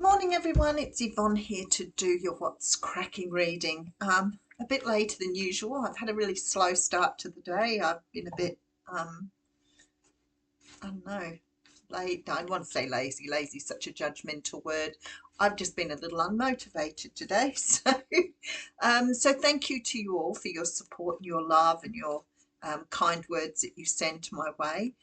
Morning everyone, it's Yvonne here to do your What's Cracking reading. A bit later than usual. I've had a really slow start to the day. I've been a bit, I don't know, late. I want to say lazy. Lazy is such a judgmental word. I've just been a little unmotivated today. So thank you to you all for your support and your love and your kind words that you send my way.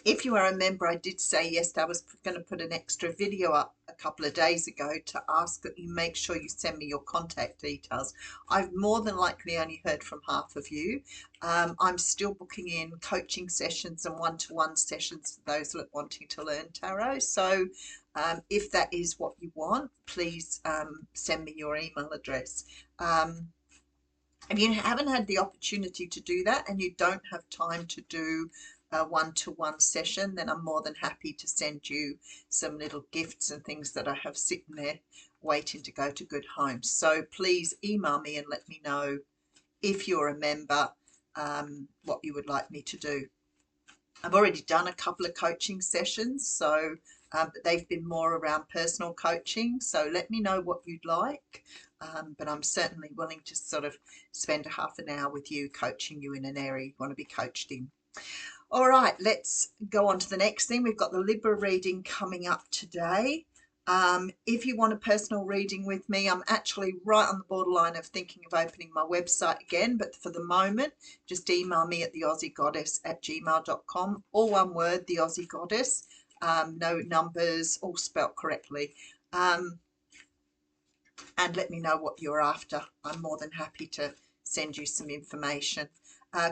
If you are a member, I did say yes, I was going to put an extra video up a couple of days ago to ask that you make sure you send me your contact details. I've more than likely only heard from half of you. I'm still booking in coaching sessions and one-to-one sessions for those wanting to learn tarot. So if that is what you want, please send me your email address. If you haven't had the opportunity to do that and you don't have time to do a one-to-one session, then I'm more than happy to send you some little gifts and things that I have sitting there waiting to go to good homes. So please email me and let me know if you're a member, what you would like me to do. I've already done a couple of coaching sessions, so but they've been more around personal coaching. So let me know what you'd like. But I'm certainly willing to sort of spend a half an hour with you, coaching you in an area you want to be coached in. All right, let's go on to the next thing. We've got the Libra reading coming up today. If you want a personal reading with me, I'm actually right on the borderline of thinking of opening my website again, but for the moment, just email me at theaussiegoddess@gmail.com, all one word, the Aussie Goddess, no numbers, all spelt correctly. And let me know what you're after. I'm more than happy to send you some information.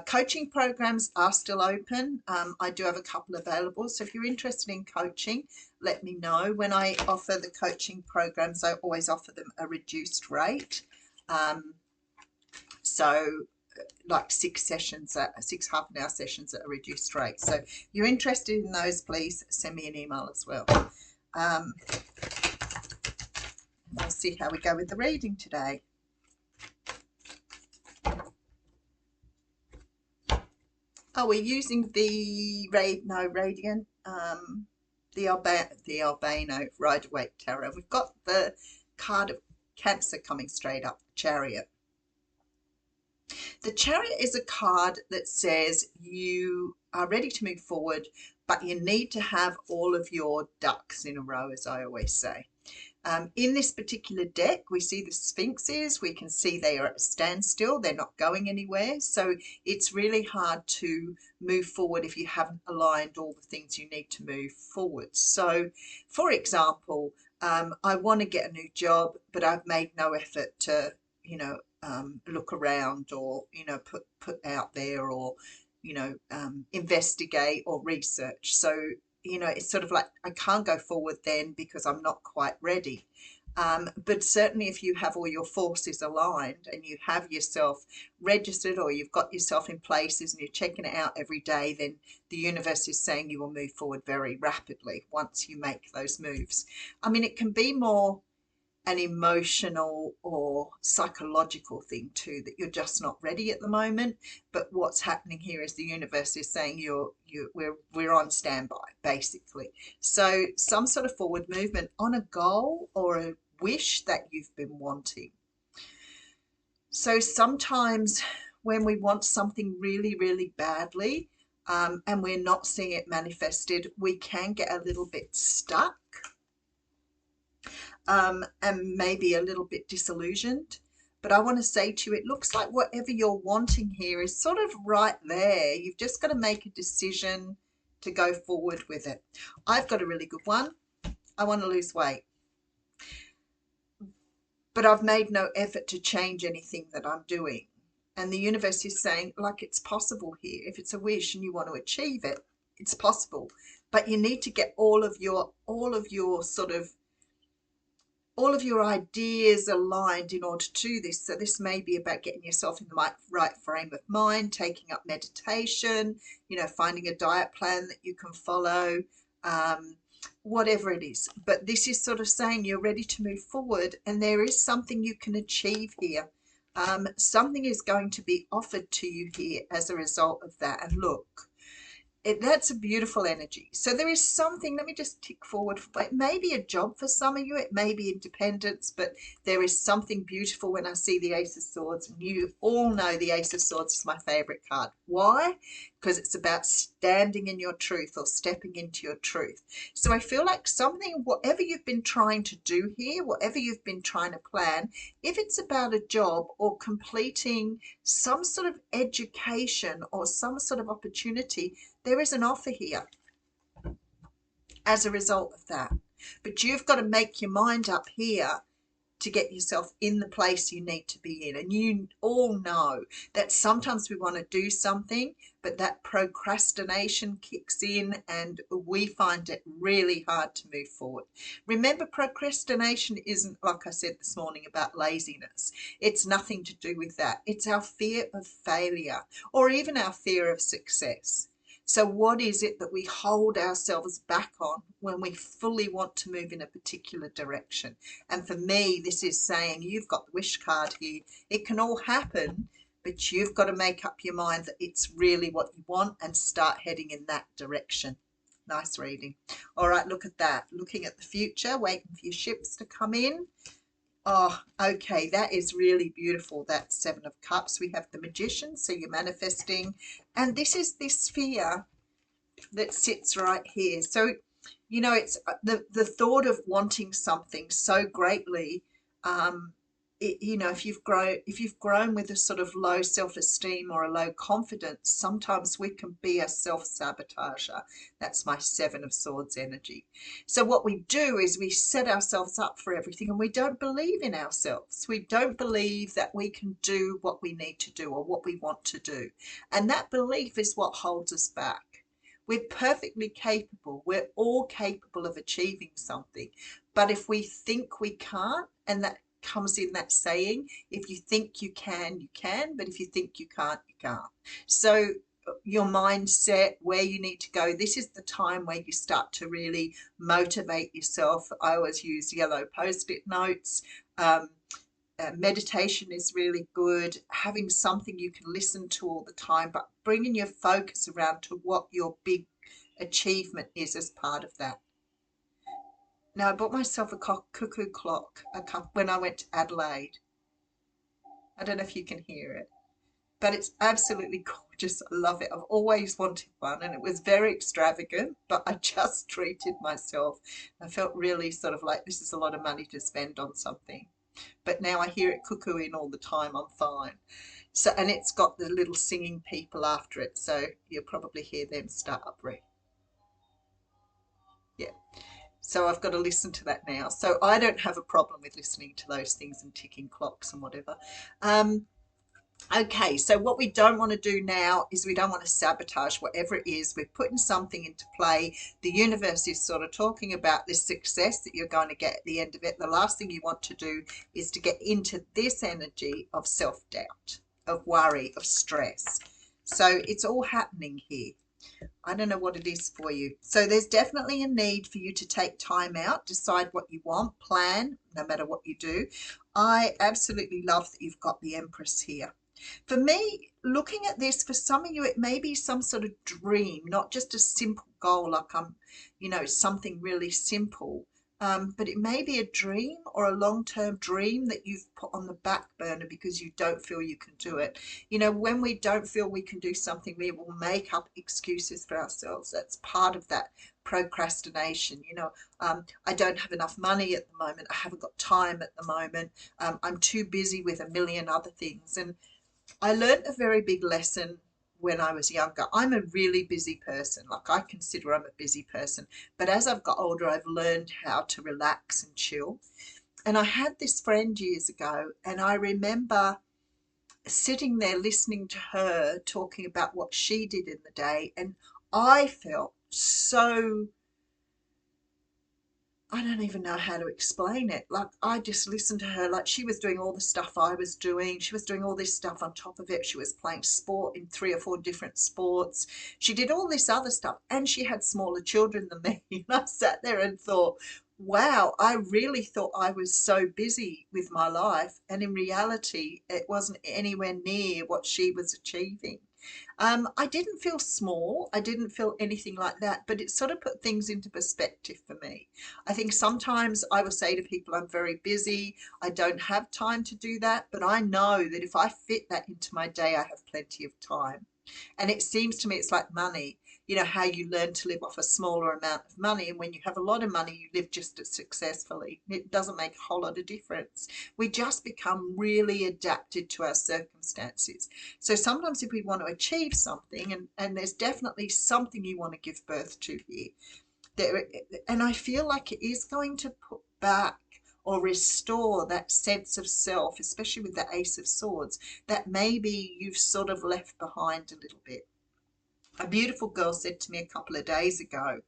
Coaching programs are still open. I do have a couple available. So if you're interested in coaching, let me know. When I offer the coaching programs, I always offer them a reduced rate. So like 6 sessions, 6 half-an-hour sessions at a reduced rate. So if you're interested in those, please send me an email as well. We'll see how we go with the reading today. Oh, we're using the Radiant, the Albino Rider-Waite Tarot. We've got the card of Cancer coming straight up, Chariot. The Chariot is a card that says you are ready to move forward, but you need to have all of your ducks in a row, as I always say. In this particular deck, we see the Sphinxes. We can see they are at a standstill. They're not going anywhere. So it's really hard to move forward if you haven't aligned all the things you need to move forward. So, for example, I want to get a new job, but I've made no effort to, look around or, put out there or, investigate or research. So it's sort of like I can't go forward then because I'm not quite ready. But certainly if you have all your forces aligned and you have yourself registered or you've got yourself in places and you're checking it out every day, then the universe is saying you will move forward very rapidly once you make those moves. I mean, it can be more an emotional or psychological thing too, that you're just not ready at the moment. But what's happening here is the universe is saying we're on standby, basically. So some sort of forward movement on a goal or a wish that you've been wanting. So sometimes when we want something really, really badly, and we're not seeing it manifested, we can get a little bit stuck. And maybe a little bit disillusioned. But I want to say to you, it looks like whatever you're wanting here is sort of right there. You've just got to make a decision to go forward with it. I've got a really good one. I want to lose weight. But I've made no effort to change anything that I'm doing. And the universe is saying, like, it's possible here. If it's a wish and you want to achieve it, it's possible. But you need to get all of your ideas aligned in order to do this. So this may be about getting yourself in the right frame of mind, taking up meditation, finding a diet plan that you can follow, whatever it is. But this is sort of saying you're ready to move forward and there is something you can achieve here. Something is going to be offered to you here as a result of that. And look, That's a beautiful energy. So there is something, let me just tick forward. It may be a job for some of you, it may be independence, but there is something beautiful when I see the Ace of Swords. And you all know the Ace of Swords is my favorite card. Why? Because it's about standing in your truth or stepping into your truth. So I feel like something, whatever you've been trying to do here, whatever you've been trying to plan, if it's about a job or completing some sort of education or some sort of opportunity, there is an offer here as a result of that. But you've got to make your mind up here to get yourself in the place you need to be in. And you all know that sometimes we want to do something, but that procrastination kicks in and we find it really hard to move forward. Remember, procrastination isn't, like I said this morning, about laziness. It's nothing to do with that. It's our fear of failure or even our fear of success. So what is it that we hold ourselves back on when we fully want to move in a particular direction? And for me, this is saying you've got the wish card here. It can all happen, but you've got to make up your mind that it's really what you want and start heading in that direction. Nice reading. All right, look at that. Looking at the future, waiting for your ships to come in. Oh, okay, that is really beautiful. That Seven of Cups. We have the Magician, so you're manifesting. And this is this sphere that sits right here. So, you know, it's the thought of wanting something so greatly. You know, if you've grown with a sort of low self-esteem or a low confidence, sometimes we can be a self-sabotager. That's my Seven of Swords energy. So what we do is we set ourselves up for everything and we don't believe in ourselves. We don't believe that we can do what we need to do or what we want to do. And that belief is what holds us back. We're perfectly capable. We're all capable of achieving something. But if we think we can't, and that comes in that saying, if you think you can, you can. But if you think you can't, you can't. So your mindset, where you need to go, this is the time where you start to really motivate yourself. I always use yellow post-it notes. Meditation is really good. Having something you can listen to all the time, but bringing your focus around to what your big achievement is as part of that. Now, I bought myself a cuckoo clock when I went to Adelaide. I don't know if you can hear it, but it's absolutely gorgeous. I love it. I've always wanted one, and it was very extravagant, but I just treated myself. I felt really sort of like this is a lot of money to spend on something. But now I hear it cuckooing all the time. I'm fine. So, and it's got the little singing people after it, so you'll probably hear them start up. Yeah. So I've got to listen to that now. So I don't have a problem with listening to those things and ticking clocks and whatever. Okay, so what we don't want to do now is we don't want to sabotage whatever it is. We're putting something into play. The universe is sort of talking about this success that you're going to get at the end of it. The last thing you want to do is to get into this energy of self-doubt, of worry, of stress. So it's all happening here. I don't know what it is for you. So there's definitely a need for you to take time out, decide what you want, plan, no matter what you do. I absolutely love that you've got the Empress here. For me, looking at this, for some of you, it may be some sort of dream, not just a simple goal like you know, something really simple. But it may be a dream or a long-term dream that you've put on the back burner because you don't feel you can do it. You know, when we don't feel we can do something, we will make up excuses for ourselves. That's part of that procrastination. You know, I don't have enough money at the moment. I haven't got time at the moment. I'm too busy with a million other things. And I learned a very big lesson when I was younger. I'm a really busy person. Like, I consider I'm a busy person. But as I've got older, I've learned how to relax and chill. And I had this friend years ago, and I remember sitting there listening to her talking about what she did in the day. And I felt so, I don't even know how to explain it. Like, I just listened to her like she was doing all the stuff I was doing. She was doing all this stuff on top of it. She was playing sport in 3 or 4 different sports. She did all this other stuff, and she had smaller children than me. And I sat there and thought, wow, I really thought I was so busy with my life. And in reality, it wasn't anywhere near what she was achieving. I didn't feel small. I didn't feel anything like that, but it sort of put things into perspective for me. I think sometimes I will say to people, I'm very busy. I don't have time to do that, but I know that if I fit that into my day, I have plenty of time. And it seems to me it's like money, you know, how you learn to live off a smaller amount of money. And when you have a lot of money, you live just as successfully. It doesn't make a whole lot of difference. We just become really adapted to our circumstances. So sometimes if we want to achieve something, and there's definitely something you want to give birth to here, there, and I feel like it is going to put back or restore that sense of self, especially with the Ace of Swords, that maybe you've sort of left behind a little bit. A beautiful girl said to me a couple of days ago,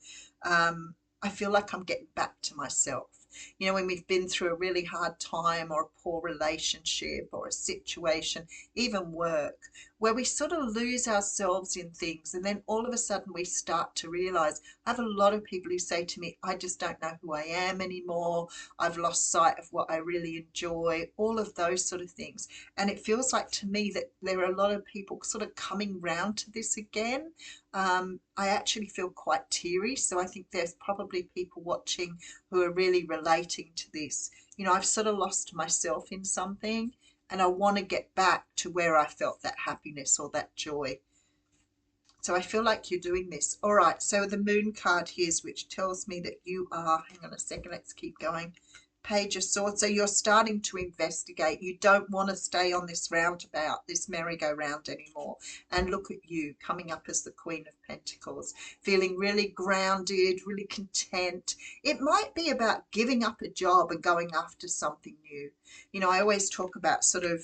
I feel like I'm getting back to myself. You know, when we've been through a really hard time or a poor relationship or a situation, even work, where we sort of lose ourselves in things, and then all of a sudden we start to realize. I have a lot of people who say to me, I just don't know who I am anymore. I've lost sight of what I really enjoy, all of those sort of things. And it feels like to me that there are a lot of people sort of coming round to this again. I actually feel quite teary. So I think there's probably people watching who are really relating to this. You know, I've sort of lost myself in something and I want to get back to where I felt that happiness or that joy. So I feel like you're doing this. All right. So the moon card here is which tells me that you are, hang on a second, let's keep going. Page of Swords. So you're starting to investigate. You don't want to stay on this roundabout, this merry-go-round anymore. And look at you coming up as the Queen of Pentacles, feeling really grounded, really content. It might be about giving up a job and going after something new. You know, I always talk about sort of,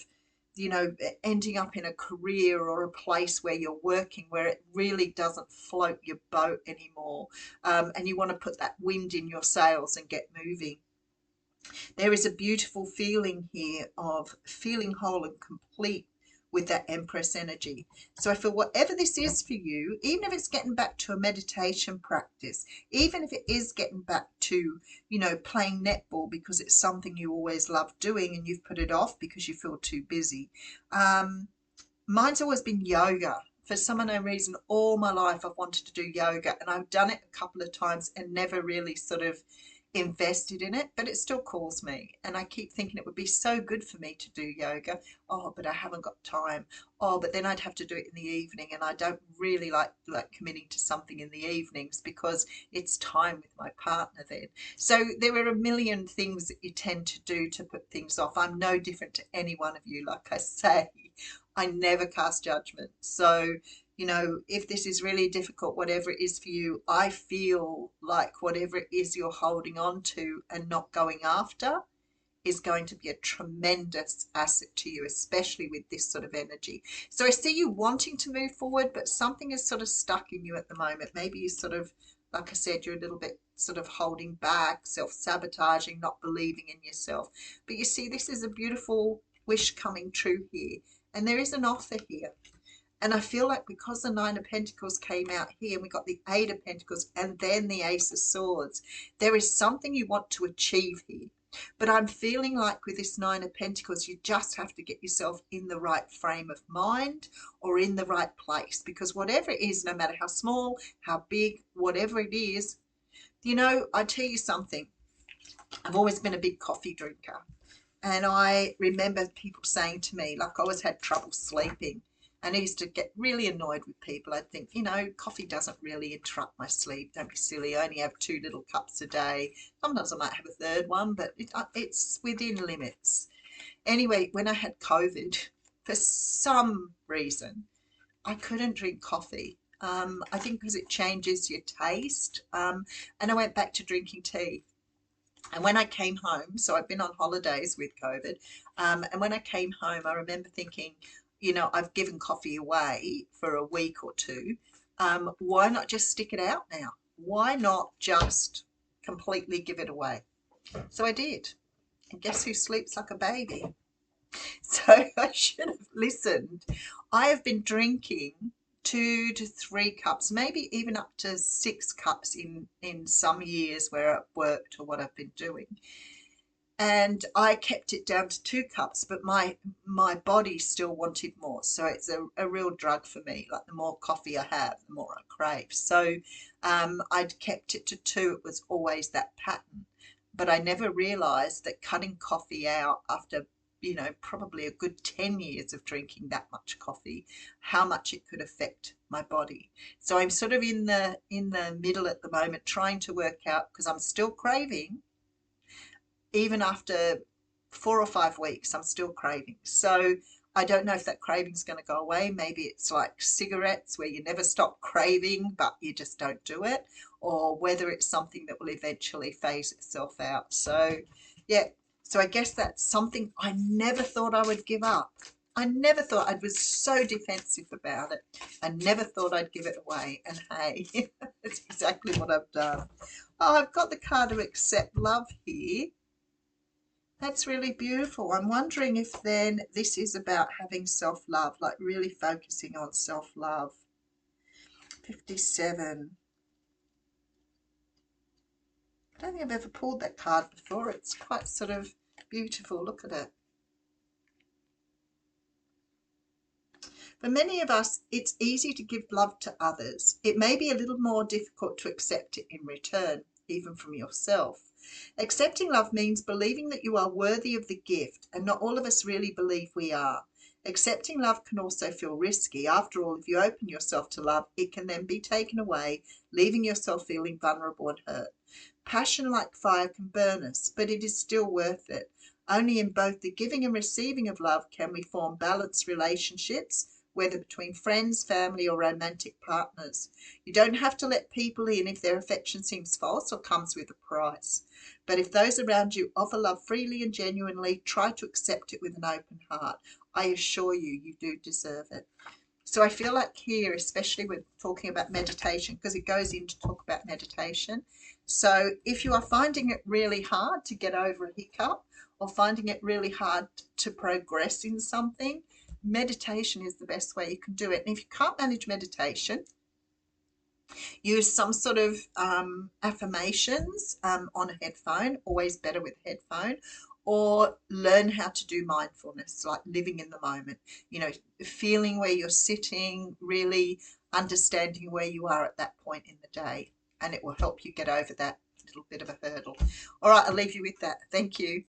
you know, ending up in a career or a place where you're working where it really doesn't float your boat anymore, and you want to put that wind in your sails and get moving. There is a beautiful feeling here of feeling whole and complete with that Empress energy. So I feel whatever this is for you, even if it's getting back to a meditation practice, even if it is getting back to, you know, playing netball because it's something you always loved doing and you've put it off because you feel too busy. Mine's always been yoga. For some unknown reason, all my life I've wanted to do yoga, and I've done it a couple of times and never really sort of invested in it, but it still calls me. And I keep thinking it would be so good for me to do yoga. Oh, but I haven't got time. Oh, but then I'd have to do it in the evening, and I don't really like committing to something in the evenings because it's time with my partner then. So there are a million things that you tend to do to put things off. I'm no different to any one of you. Like I say, I never cast judgment. So, you know, if this is really difficult, whatever it is for you, I feel like whatever it is you're holding on to and not going after is going to be a tremendous asset to you, especially with this sort of energy. So I see you wanting to move forward, but something is sort of stuck in you at the moment. Maybe you sort of, like I said, you're a little bit sort of holding back, self-sabotaging, not believing in yourself. But you see, this is a beautiful wish coming true here. And there is an offer here. And I feel like because the Nine of Pentacles came out here and we got the Eight of Pentacles and then the Ace of Swords, there is something you want to achieve here. But I'm feeling like with this Nine of Pentacles, you just have to get yourself in the right frame of mind or in the right place. Because whatever it is, no matter how small, how big, whatever it is, you know, I tell you something. I've always been a big coffee drinker. And I remember people saying to me, like I always had trouble sleeping. And I used to get really annoyed with people. I'd think, you know, coffee doesn't really interrupt my sleep. Don't be silly. I only have 2 little cups a day. Sometimes I might have a third one, but it's within limits. Anyway, when I had COVID, for some reason, I couldn't drink coffee. I think because it changes your taste. And I went back to drinking tea. And when I came home, so I've been on holidays with COVID, and when I came home, I remember thinking, you know, I've given coffee away for a week or two. Why not just stick it out now? Why not just completely give it away? So I did. And guess who sleeps like a baby? So I should have listened. I have been drinking 2 to 3 cups, maybe even up to 6 cups in some years where I've worked or what I've been doing. and I kept it down to 2 cups, but my body still wanted more. So it's a real drug for me. Like the more coffee I have, the more I crave. So I'd kept it to 2. It was always that pattern, but I never realised that cutting coffee out after probably a good 10 years of drinking that much coffee, how much it could affect my body. So I'm sort of in the middle at the moment, trying to work out, because I'm still craving even after 4 or 5 weeks. I'm still craving. So I don't know if that craving's going to go away. Maybe it's like cigarettes where you never stop craving, but you just don't do it, or whether it's something that will eventually phase itself out. So, yeah. So I guess that's something I never thought I would give up. I never thought. I was so defensive about it. I never thought I'd give it away. And hey, that's exactly what I've done. Oh, I've got the card to accept love here. That's really beautiful. I'm wondering if then this is about having self-love, like really focusing on self-love. 57. I don't think I've ever pulled that card before. It's quite sort of beautiful. Look at it. For many of us, it's easy to give love to others. It may be a little more difficult to accept it in return, even from yourself. Accepting love means believing that you are worthy of the gift, and not all of us really believe we are. Accepting love can also feel risky. After all, if you open yourself to love, it can then be taken away, leaving yourself feeling vulnerable and hurt. Passion like fire can burn us, but it is still worth it. Only in both the giving and receiving of love can we form balanced relationships, whether between friends, family, or romantic partners. You don't have to let people in if their affection seems false or comes with a price. But if those around you offer love freely and genuinely, try to accept it with an open heart. I assure you, you do deserve it. So I feel like here, especially with talking about meditation, because it goes in to talk about meditation. So if you are finding it really hard to get over a hiccup, or finding it really hard to progress in something, meditation is the best way you can do it. And if you can't manage meditation, use some sort of affirmations on a headphone, always better with a headphone, or learn how to do mindfulness, like living in the moment, feeling where you're sitting, really understanding where you are at that point in the day, and it will help you get over that little bit of a hurdle. All right, I'll leave you with that. Thank you.